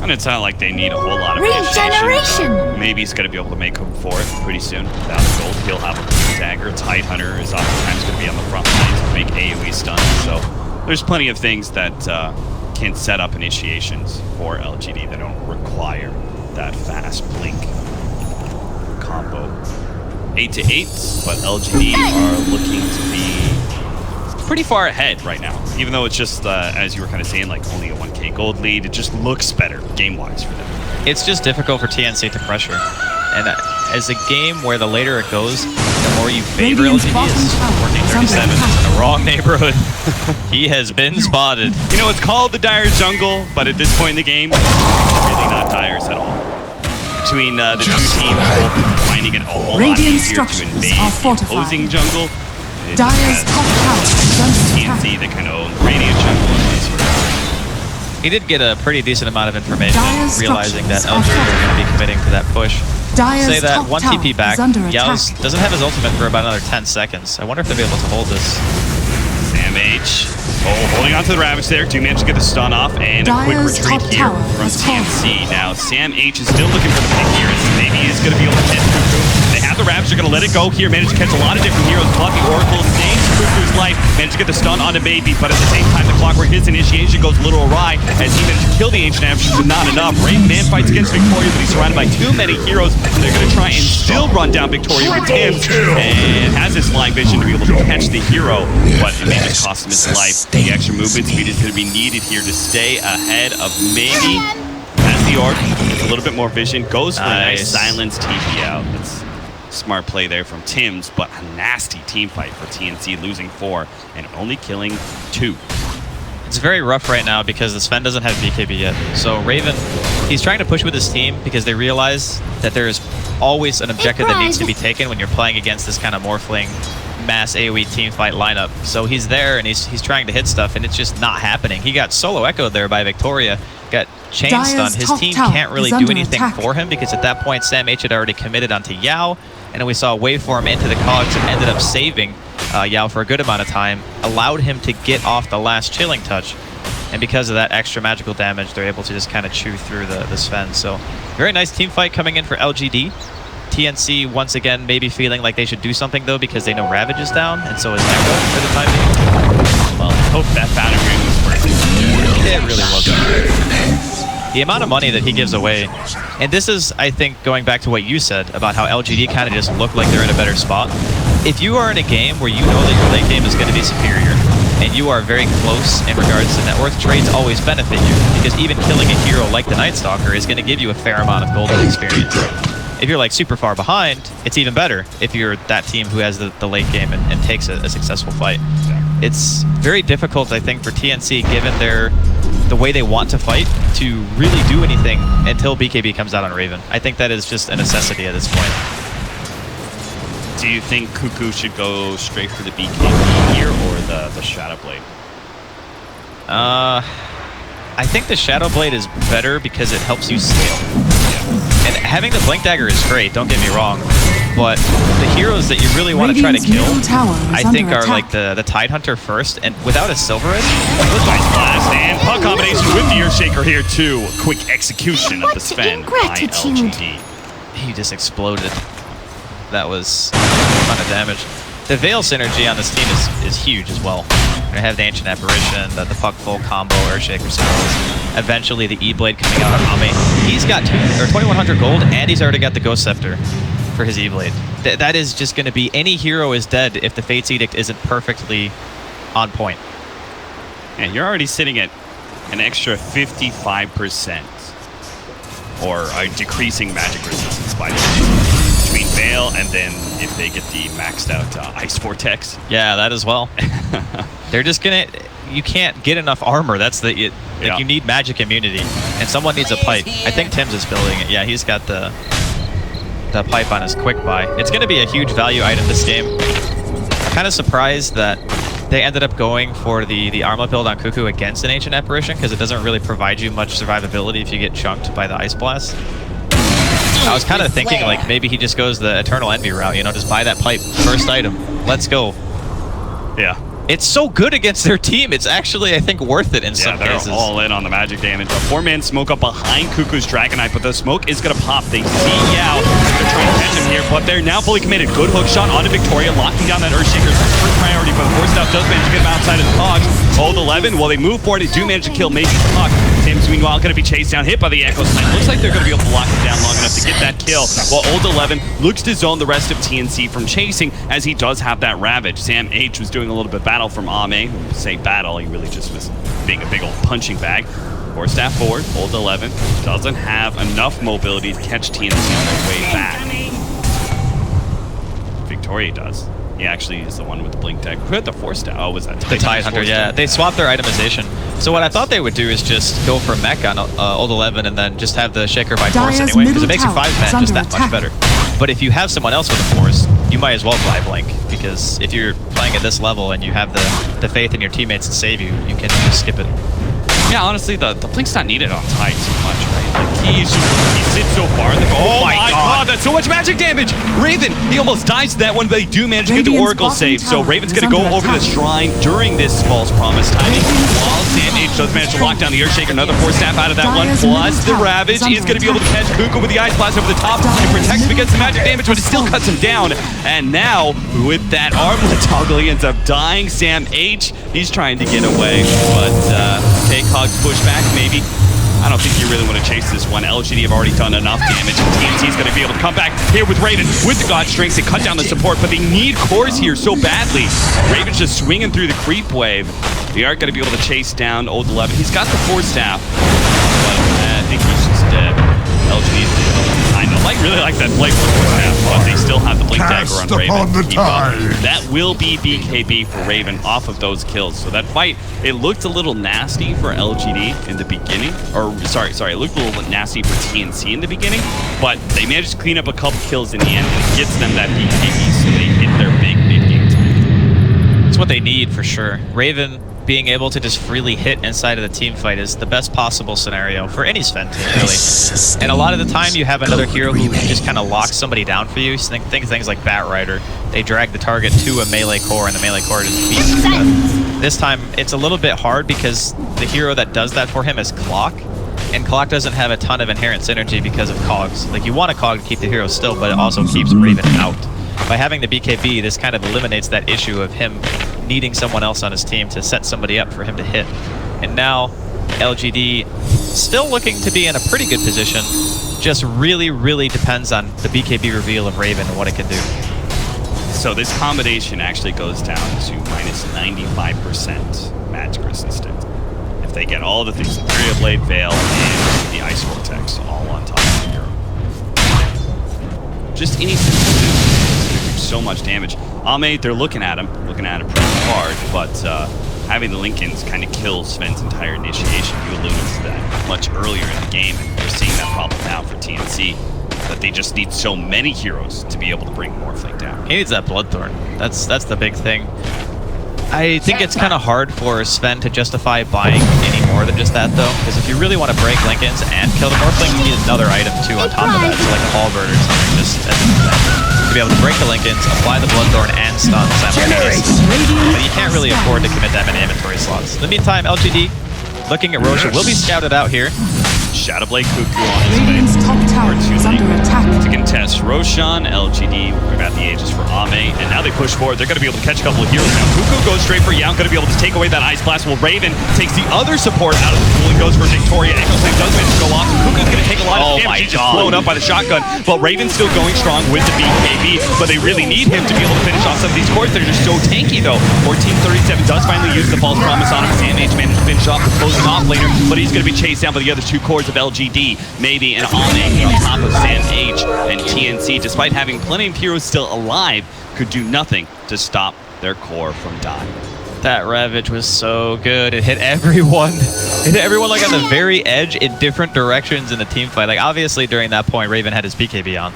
And it's not like they need a whole lot of regeneration. Maybe he's going to be able to make him for it pretty soon. Without the gold, he'll have a Blink Dagger. Tidehunter is oftentimes going to be on the front line to make AoE stuns. So there's plenty of things that can set up initiations for LGD that don't require that fast blink combo. 8 to 8, but LGD are looking to be pretty far ahead right now. Even though it's just, as you were kind of saying, like only a 1k gold lead, it just looks better game-wise for them. It's just difficult for TNC to pressure. And as a game where the later it goes, the more you favor LGD is 1437 in the wrong neighborhood. He has been spotted. You know, it's called the Dire Jungle, but at this point in the game, it's really not Dire's at all. Between the 2 teams both finding it a whole lot easier to invade the opposing jungle. Dire's top tower is under attack. TNC that kind of own Radiant jungle and these sort of. He did get a pretty decent amount of information, realizing that LGD were going to be committing to that push. Say that 1 TP back, Yao's doesn't have his ultimate for about another 10 seconds. I wonder if they'll be able to hold this. SamH, holding on to the Ravage there. Do manage to get the stun off, and a quick retreat here from TNC. Now, SamH is still looking for the pick here. Maybe he's going to be able to catch through. They have the Ravage, they're going to let it go here. Manage to catch a lot of different heroes. Plucky Oracle insane. Cuckoo's life. Managed to get the stun onto Baby, but at the same time, the Clockwork, his initiation goes a little awry as he managed to kill the Ancient Ambitions, but not enough. Raven Man fights against Victoria, but he's surrounded by too many heroes. They're going to try and still run down Victoria with Tim's, and has his flying vision to be able to catch the hero, but it may just cost him his life. The extra movement speed is going to be needed here to stay ahead of maybe. As the orb gets a little bit more vision, goes for a nice silence TP out. That's smart play there from Tim's, but a nasty team fight for TNC, losing 4 and only killing 2. It's very rough right now because the Sven doesn't have BKB yet. So Raven, he's trying to push with his team because they realize that there is always an objective that needs to be taken when you're playing against this kind of morphling mass AoE team fight lineup. So he's there and he's trying to hit stuff, and it's just not happening. He got solo echoed there by Victoria, got chain stunned. His team can't really do anything for him because at that point Sam H had already committed onto Yao, and then we saw a waveform into the cogs and ended up saving Yao for a good amount of time, allowed him to get off the last chilling touch, and because of that extra magical damage, they're able to just kind of chew through the Sven. So very nice team fight coming in for LGD. TNC once again maybe feeling like they should do something though because they know Ravage is down, and so is Echo for the time being. Well, I hope that battering was worth it. It really wasn't. The amount of money that he gives away, and this is, I think, going back to what you said about how LGD kind of just look like they're in a better spot. If you are in a game where you know that your late game is going to be superior, and you are very close in regards to net worth, trades always benefit you, because even killing a hero like the Night Stalker is going to give you a fair amount of golden experience. If you're like super far behind, it's even better if you're that team who has the late game and takes a successful fight. It's very difficult, I think, for TNC, given the way they want to fight, to really do anything until BKB comes out on Raven. I think that is just a necessity at this point. Do you think Cuckoo should go straight for the BKB here or the Shadow Blade? I think the Shadow Blade is better because it helps you scale. And having the Blink Dagger is great, don't get me wrong, but the heroes that you really want to try to kill, I think, are like the Tidehunter first, and without a Silver Edge. Nice blast, and puck combination with the Earthshaker here too. Quick execution of the Sven by LGD. He just exploded. That was a ton of damage. The Veil synergy on this team is huge as well. I have the Ancient Apparition, the Puck Full combo, Earthshaker skills. Eventually the E-Blade coming out on Ame. He's got 2,100 gold, and he's already got the Ghost Scepter for his E-Blade. That is just going to be, any hero is dead if the Fate's Edict isn't perfectly on point. And you're already sitting at an extra 55%. Or a decreasing magic resistance by between Veil and then if they get the maxed out Ice Vortex. Yeah, that as well. They're just gonna, you can't get enough armor. That's you need magic immunity, and someone needs a pipe. I think Tim's is building it. Yeah, he's got the pipe on his quick buy. It's gonna be a huge value item this game. Kind of surprised that they ended up going for the Armlet build on Cuckoo against an Ancient Apparition, because it doesn't really provide you much survivability if you get chunked by the Ice Blast. I was kind of thinking like maybe he just goes the Eternal Envy route, you know, just buy that pipe, first item, let's go. Yeah. It's so good against their team. It's actually, I think, worth it in some cases. Yeah, they're all in on the magic damage. A 4-man smoke up behind Cuckoo's Dragonite, but the smoke is going to pop. They see Yao. They're trying to catch him here, but they're now fully committed. Good hook shot onto Victoria, locking down that Earthshaker. First priority, but the Force Staff does manage to get him outside of the cogs. Old 11, well, they move forward. They do manage to kill Macy's Puck. Tim's, meanwhile, going to be chased down, hit by the Echo Slam. Looks like they're going to be able to lock it down long enough to get that kill, while Old 11 looks to zone the rest of TNC from chasing, as he does have that Ravage. Sam H was doing a little bit of battle from Ame. Say battle, he really just was being a big old punching bag. Force Staff forward, Old 11 doesn't have enough mobility to catch TNC on their way back. Victoria does. He actually is the one with the Blink Dagger. Who had the Force Staff? Oh, was that the Tidehunter? Yeah, they swapped their itemization. So what I thought they would do is just go for mech on Old 11 and then just have the Shaker by Force anyway, because it makes your 5-man just that much better. But if you have someone else with a Force, you might as well fly Blink, because if you're playing at this level and you have the faith in your teammates to save you, you can just skip it. Yeah, honestly, the blink's not needed on Tide too much, right? Like, he sits so far. Oh my god, that's so much magic damage! Raven, he almost dies to that one, but they do manage to get the Oracle save. So Raven's going to go over the shrine during this false promise timing. While SamH does manage to lock down the Earthshaker, another Force Staff out of that one, plus the Ravage. He's going to be able to catch Kuko with the Ice Blast over the top. It protects him against the magic damage, but it still cuts him down. And now, with that armlet toggle, he ends up dying. SamH, he's trying to get away, but KCOG's pushback, maybe. I don't think you really want to chase this one. LGD have already done enough damage. TNC is going to be able to come back here with Raven with the God Strengths and cut down the support, but they need cores here so badly. Raven's just swinging through the creep wave. They aren't going to be able to chase down Old 11. He's got the Force Staff, but I think he's just dead. LGD is I really like that Blake Force Staff, but they still have the Blink Dagger on Raven. That will be BKB for Raven off of those kills. So that fight, it looked a little nasty for LGD in the beginning. Or, sorry, it looked a little nasty for TNC in the beginning, but they managed to clean up a couple kills in the end, and it gets them that BKB, so they hit their big mid-game time. It's what they need for sure. Raven being able to just freely hit inside of the team fight is the best possible scenario for any Sven team, really. And a lot of the time you have another hero who just kind of locks somebody down for you. Think things like Batrider. They drag the target to a melee core and the melee core just beats to death. This time it's a little bit hard because the hero that does that for him is Clock. And Clock doesn't have a ton of inherent synergy because of cogs. Like, you want a cog to keep the hero still, but it also keeps Raven out. By having the BKB, this kind of eliminates that issue of him needing someone else on his team to set somebody up for him to hit. And now, LGD still looking to be in a pretty good position, just really, really depends on the BKB reveal of Raven and what it can do. So this combination actually goes down to minus 95% magic resistance. If they get all the things, the Fury of Blade, Veil, and the Ice Vortex all on top of the hero. Just any so much damage. Ame, they're looking at him pretty hard, but having the Lincolns kind of kills Sven's entire initiation. You alluded to that much earlier in the game, and we're seeing that problem now for TNC, that they just need so many heroes to be able to bring Morphling down. He needs that Bloodthorn. That's the big thing. I think it's kind of hard for Sven to justify buying any more than just that, though, because if you really want to break Lincolns and kill the Morphling, you need another item, too, on top of that, so like a Halberd or something, just to be able to break the Lincolns, apply the Bloodthorn, and stun simultaneously. But you can't really afford to commit that many inventory slots. In the meantime, LGD, looking at Roshan, will be scouted out here. Shadow Blade Cuckoo on his way. Radiant's top tower is under attack. To contest Roshan, LGD will grab the Aegis for Ame, and now they push forward. They're going to be able to catch a couple of heroes now. Cuckoo goes straight for Young, going to be able to take away that Ice Blast, while Raven takes the other support out of the pool and goes for Victoria. Eccleston does manage to go off, so Cuckoo's going to take a lot of damage. He's just blown up by the shotgun, but Raven's still going strong with the BKB, but they really need him to be able to finish off some of these cores. They're just so tanky, though. 1437 does finally use the False Promise on him. SamH managed to finish off the closing off later, but he's going to be chased down by the other two cores of LGD. Maybe an Ame on top of SamH, and TNC, despite having plenty of heroes still alive, could do nothing to stop their core from dying. That Ravage was so good. It hit everyone. It hit everyone like on the very edge in different directions in the team fight. Like, obviously during that point, Raven had his BKB on.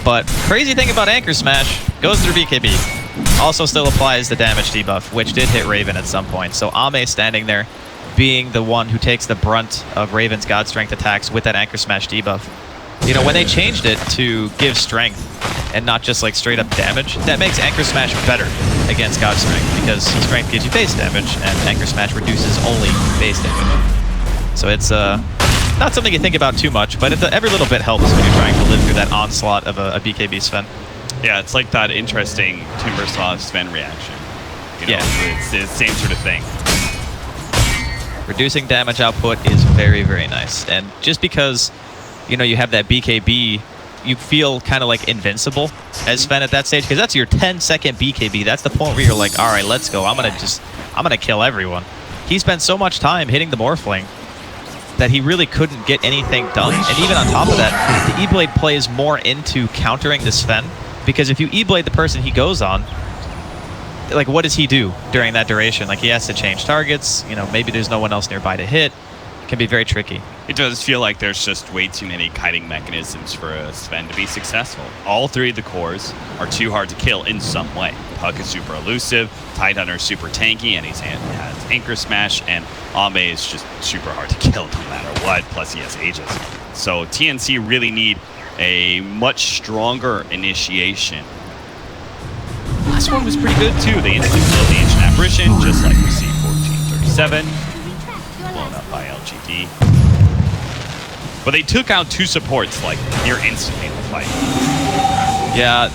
But crazy thing about Anchor Smash, goes through BKB. Also still applies the damage debuff, which did hit Raven at some point. So Ame standing there, being the one who takes the brunt of Raven's God Strength attacks with that Anchor Smash debuff. You know, when they changed it to give strength and not just like straight up damage, that makes Anchor Smash better against God Strength, because Strength gives you base damage and Anchor Smash reduces only base damage. So it's not something you think about too much, but every little bit helps when you're trying to live through that onslaught of a BKB Sven. Yeah, it's like that interesting Timbersaw Sven reaction. You know, yeah. It's the same sort of thing. Reducing damage output is very, very nice. And just because, you know, you have that BKB, you feel kind of like invincible as Sven at that stage, because that's your 10-second BKB. That's the point where you're like, all right, let's go. I'm gonna kill everyone. He spent so much time hitting the Morphling that he really couldn't get anything done. And even on top of that, the E-Blade plays more into countering this Sven, because if you E-Blade the person he goes on, like, what does he do during that duration? Like, he has to change targets, you know, maybe there's no one else nearby to hit. can be very tricky. It does feel like there's just way too many kiting mechanisms for a Sven to be successful. All three of the cores are too hard to kill in some way. Puck is super elusive, Tidehunter is super tanky, and he has Anchor Smash, and Ame is just super hard to kill no matter what, plus he has Aegis. So TNC really need a much stronger initiation. Last one was pretty good too. They instantly killed the Ancient Apparition, just like we see 1437, blown up by LGD. But they took out two supports like near instantly in the fight. Yeah,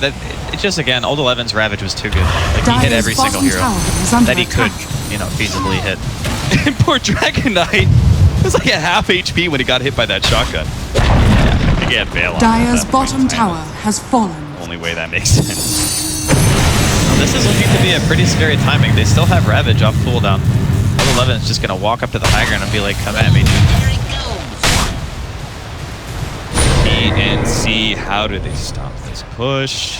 it's just, again, Old 11's Ravage was too good. Like, he hit every single hero that he could, you know, feasibly hit. And poor Dragon Knight was like at half HP when he got hit by that shotgun. Yeah, he had bail on Dire's bottom tower has fallen. Only way that makes sense. Well, this is looking to be a pretty scary timing. They still have Ravage off cooldown. Old 11 is just going to walk up to the high ground and be like, come at me, dude. TNC, how do they stop this push?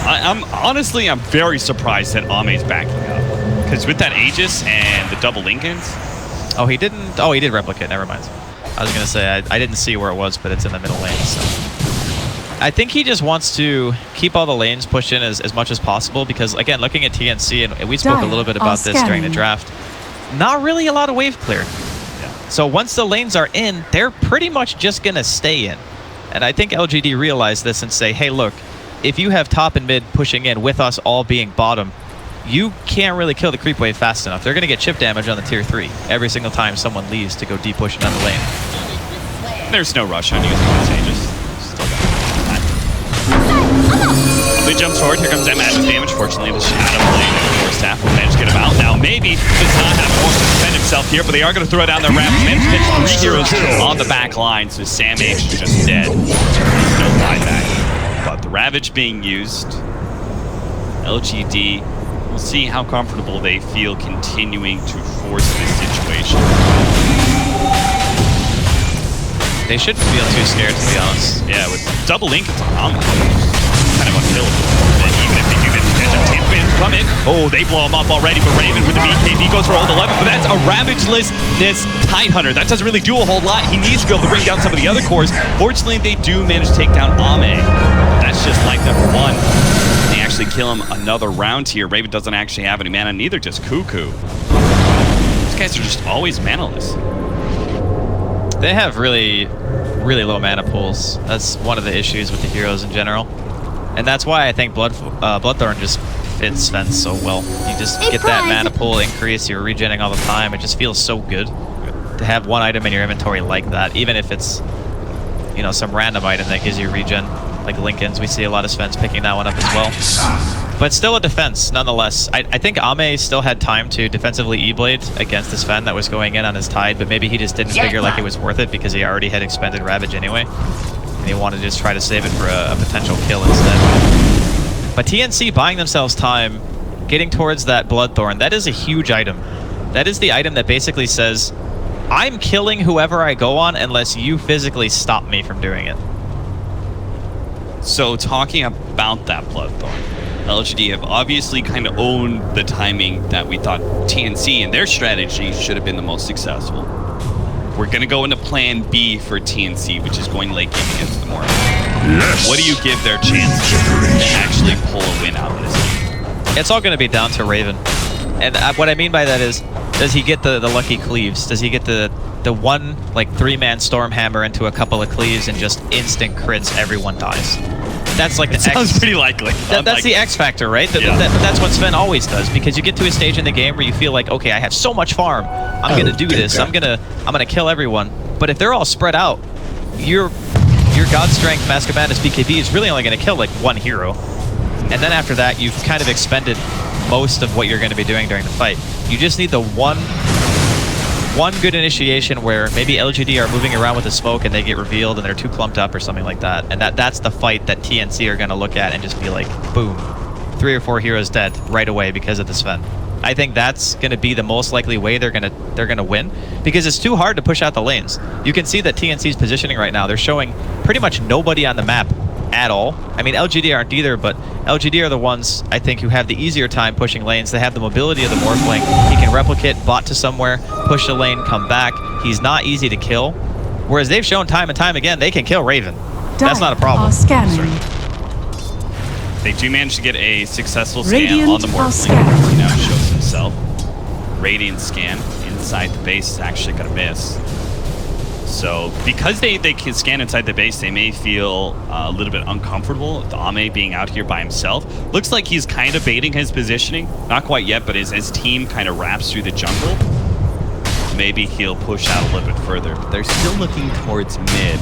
I'm honestly, I'm very surprised that Ame's backing up. Because with that Aegis and the double Lincolns. Oh, he didn't. Oh, he did replicate. Never mind. I was going to say, I didn't see where it was, but it's in the middle lane. So I think he just wants to keep all the lanes pushed in as much as possible. Because, again, looking at TNC, and we spoke a little bit about this during the draft, not really a lot of wave clear. Yeah. So once the lanes are in, they're pretty much just going to stay in. And I think LGD realized this and say, hey, look, if you have top and mid pushing in with us all being bottom, you can't really kill the creep wave fast enough. They're going to get chip damage on the tier 3 every single time someone leaves to go deep pushing down the lane. There's no rush on using this Aegis. Still got time. He jumps forward. Here comes that magic damage. Fortunately, the Shadow Blade and Force Staff will manage to get him out. Now, maybe does not have more to defend himself here, but they are going to throw down their wrap. Managed to hit 3 heroes on the back line, so Sam H is just dead. No buyback. But the Ravage being used, LGD, we'll see how comfortable they feel continuing to force this situation. They shouldn't feel too scared, to be honest. Yeah, with double Lincolns on them, kind of unkillable. And even if they do get the catch up, Tampin come in. Oh, they blow him up already, but Raven with the BKB goes for Old 11, but that's a Ravage-less Tidehunter. That doesn't really do a whole lot. He needs to be able to bring down some of the other cores. Fortunately, they do manage to take down Ame. That's just like number 1. They actually kill him another round here. Raven doesn't actually have any mana, neither does Cuckoo. These guys are just always manaless. They have really low mana pools. That's one of the issues with the heroes in general. And that's why I think Bloodthorn just fits Sven so well. You just get that mana pool increase, you're regenning all the time. It just feels so good to have one item in your inventory like that, even if it's, you know, some random item that gives you regen, like Lincolns. We see a lot of Svens picking that one up as well. But still a defense, nonetheless. I think Ame still had time to defensively E-Blade against the Sven that was going in on his Tide, but maybe he just didn't figure like it was worth it because he already had expended Ravage anyway. And he wanted to just try to save it for a potential kill instead. But TNC buying themselves time, getting towards that Bloodthorn, that is a huge item. That is the item that basically says, I'm killing whoever I go on unless you physically stop me from doing it. So talking about that Bloodthorn, LGD have obviously kind of owned the timing that we thought TNC and their strategy should have been the most successful. We're going to go into plan B for TNC, which is going late game against the Mormon. Yes. What do you give their chances to actually pull a win out of this? It's all going to be down to Raven. And what I mean by that is, does he get the lucky cleaves? Does he get the one, like, 3-man Stormhammer into a couple of cleaves and just instant crits, everyone dies? That's like the sounds pretty likely. That's the X factor, right? Yeah. That's what Sven always does, because you get to a stage in the game where you feel like, okay, I have so much farm, I'm gonna do this, I'm gonna kill everyone. But if they're all spread out, your God Strength Mask of Madness BKB is really only gonna kill like one hero, and then after that you've kind of expended most of what you're going to be doing during the fight. You just need the one good initiation where maybe LGD are moving around with the smoke and they get revealed and they're too clumped up or something like that. And that's the fight that TNC are going to look at and just be like, boom, 3 or 4 heroes dead right away because of the Sven. I think that's going to be the most likely way they're going to win, because it's too hard to push out the lanes. You can see that TNC's positioning right now. They're showing pretty much nobody on the map at all. I mean, LGD aren't either, but LGD are the ones, I think, who have the easier time pushing lanes. They have the mobility of the Morphling. He can replicate, bot to somewhere, push the lane, come back. He's not easy to kill. Whereas they've shown time and time again, they can kill Raven. That's not a problem. They do manage to get a successful scan on the Morphling. He now shows himself. Radiant scan inside the base is actually going to miss. So because they can scan inside the base, they may feel a little bit uncomfortable with Ame being out here by himself. Looks like he's kind of baiting his positioning. Not quite yet, but as his team kind of wraps through the jungle, maybe he'll push out a little bit further. But they're still looking towards mid.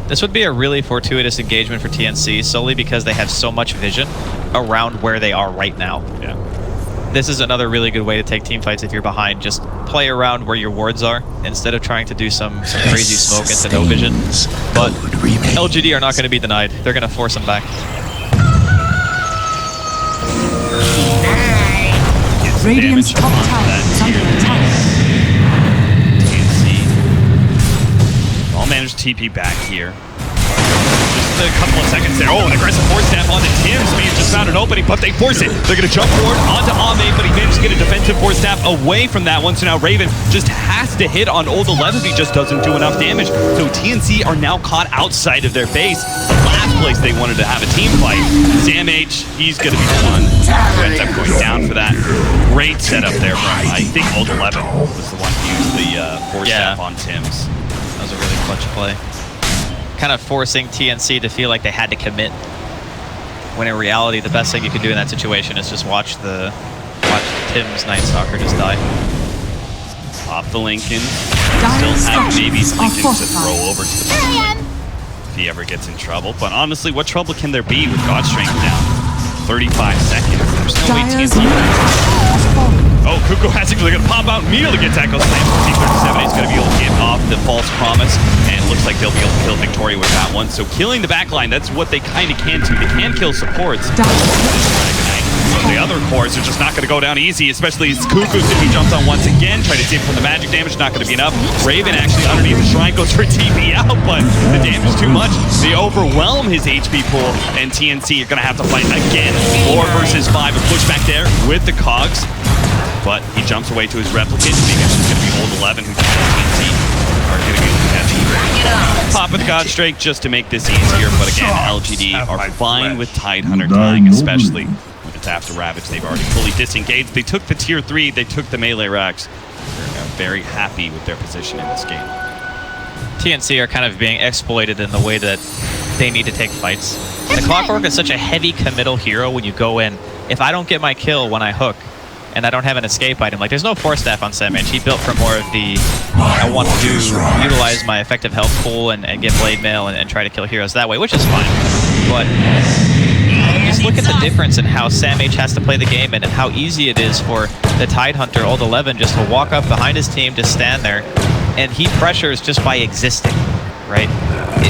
This would be a really fortuitous engagement for TNC, solely because they have so much vision around where they are right now. Yeah. This is another really good way to take team fights if you're behind. Just play around where your wards are instead of trying to do some crazy smoke into no vision. But LGD are not going to be denied. They're going to force them back. Radiant's top tower is under attack. TNC all managed TP back here. Just a couple of seconds there. Oh, an aggressive force snap onto Tim's. He just found an opening, but they force it. They're going to jump forward onto Ame, but he managed to get a defensive force snap away from that one. So now Raven just has to hit on Old 11. He just doesn't do enough damage. So TNC are now caught outside of their base. The last place they wanted to have a team fight. Sam H, he's going to be the one who ends up going down for that. Great setup there from, I think, Old 11 was the one who used the force snap on Tim's. That was a really clutch play. Kind of forcing TNC to feel like they had to commit, when in reality the best thing you can do in that situation is just watch Tim's Night Stalker just die. Off the Lincoln. Still have maybe Lincoln to throw over to the bottom if he ever gets in trouble. But honestly, what trouble can there be with God Strength down? 35 seconds. There's no way TNC. Oh, Kuko has it. They're going to pop out. Immediately gets Echo Slam. T37 is going to be able to get off the false promise. And it looks like they'll be able to kill Victoria with that one. So killing the backline, that's what they kind of can do. They can kill supports. The other cores are just not going to go down easy, especially as Kuku's going to be jumped on once again. Try to save from the magic damage, not going to be enough. Raven actually underneath the shrine goes for TP out, but the damage is too much. They overwhelm his HP pool, and TNC are going to have to fight again. 4 versus 5, a push back there with the cogs. But he jumps away to his replicant. Maybe it's just going to be Old 11 who can TNC. Are going to be pop with God Strike just to make this easier. But again, LGD are fine with Tidehunter dying, especially when it's after Ravage. They've already fully disengaged. They took the tier 3. They took the melee racks. They're very happy with their position in this game. TNC are kind of being exploited in the way that they need to take fights. The Clockwork is such a heavy committal hero when you go in. If I don't get my kill when I hook, and I don't have an escape item. Like, there's no force staff on Samage. He built for more of the, I want to utilize my effective health pool and get blade mail and try to kill heroes that way, which is fine. But just look at the difference in how Samage has to play the game and how easy it is for the Tidehunter, Old 11, just to walk up behind his team, to stand there, and he pressures just by existing, right?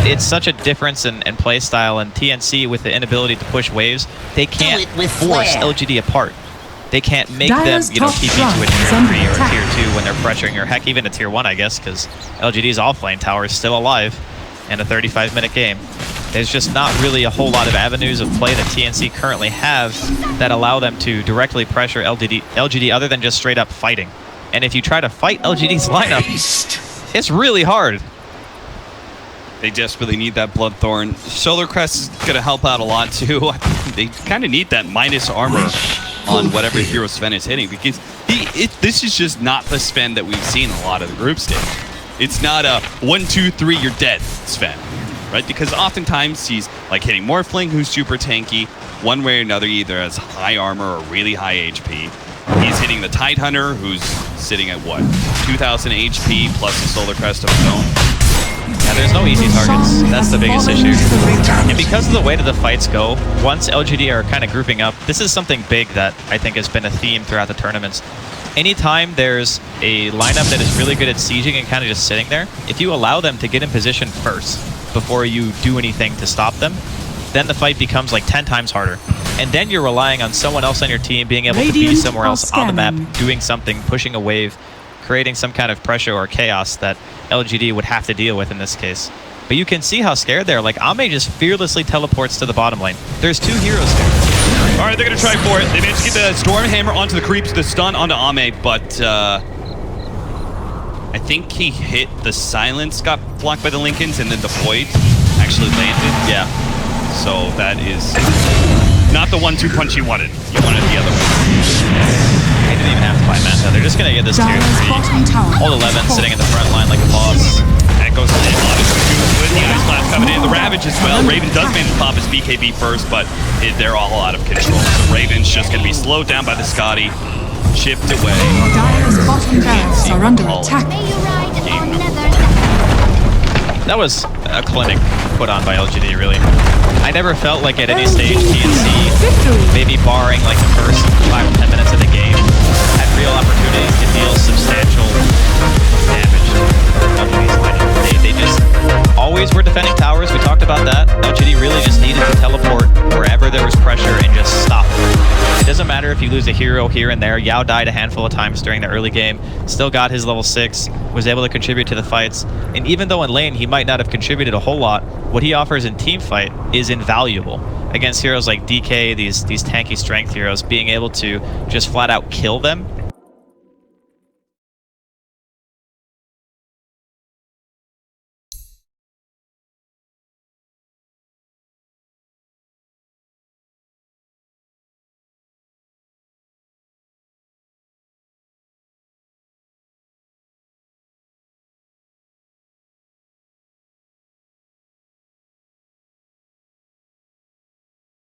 It's such a difference in play style, and TNC, with the inability to push waves, they can't force LGD apart. They can't make them, TP to a tier 3 or a tier 2 when they're pressuring, or heck, even a tier 1, I guess, because LGD's offlane tower is still alive in a 35-minute game. There's just not really a whole lot of avenues of play that TNC currently have that allow them to directly pressure LGD other than just straight up fighting. And if you try to fight LGD's lineup, it's really hard. They desperately need that Bloodthorn. Solar Crest is going to help out a lot too. They kind of need that minus armor on whatever hero Sven is hitting, because this is just not the Sven that we've seen in a lot of the group stage. It's not a 1, 2, 3, you're dead Sven, right? Because oftentimes he's like hitting Morphling, who's super tanky, one way or another, either has high armor or really high HP. He's hitting the Tidehunter, who's sitting at what, 2,000 HP plus the Solar Crest of his own. Yeah, there's no easy targets. That's the biggest issue. And because of the way that the fights go, once LGD are kind of grouping up, this is something big that I think has been a theme throughout the tournaments. Anytime there's a lineup that is really good at sieging and kind of just sitting there, if you allow them to get in position first before you do anything to stop them, then the fight becomes like 10 times harder. And then you're relying on someone else on your team being able to be somewhere else on the map, doing something, pushing a wave, creating some kind of pressure or chaos that LGD would have to deal with in this case. But you can see how scared they are. Like, Ame just fearlessly teleports to the bottom lane. There's 2 heroes there. All right, they're going to try for it. They managed to get the Stormhammer onto the creeps, the stun onto Ame, but I think he hit the silence, got blocked by the Lincolns, and then the Void actually landed. Yeah. So that is not the 1-2 punch you wanted. You wanted the other one. They didn't even have to buy Manta. They're just going to get this tier 3. All 11 sitting in the front line like a boss. Echoes in with the Ice Blast coming in. The Ravage as well. Raven does manage to pop his BKB first, but they're all out of control. So Raven's just going to be slowed down by the Scotty, chipped away. Dire's bottom barracks are under attack. May you ride on nether. That was a clinic put on by LGD, really. I never felt like at any stage TNC, maybe barring like the first 5 or 10 minutes of the game, had real opportunities to deal substantial damage to LGD's line. They just always were defending towers. We talked about that. LGD really just needed to teleport wherever there was pressure and just stop it. It doesn't matter if you lose a hero here and there. Yao died a handful of times during the early game, still got his level 6, was able to contribute to the fights. And even though in lane he might not have contributed a whole lot, what he offers in team fight is invaluable. Against heroes like DK, these tanky strength heroes, being able to just flat out kill them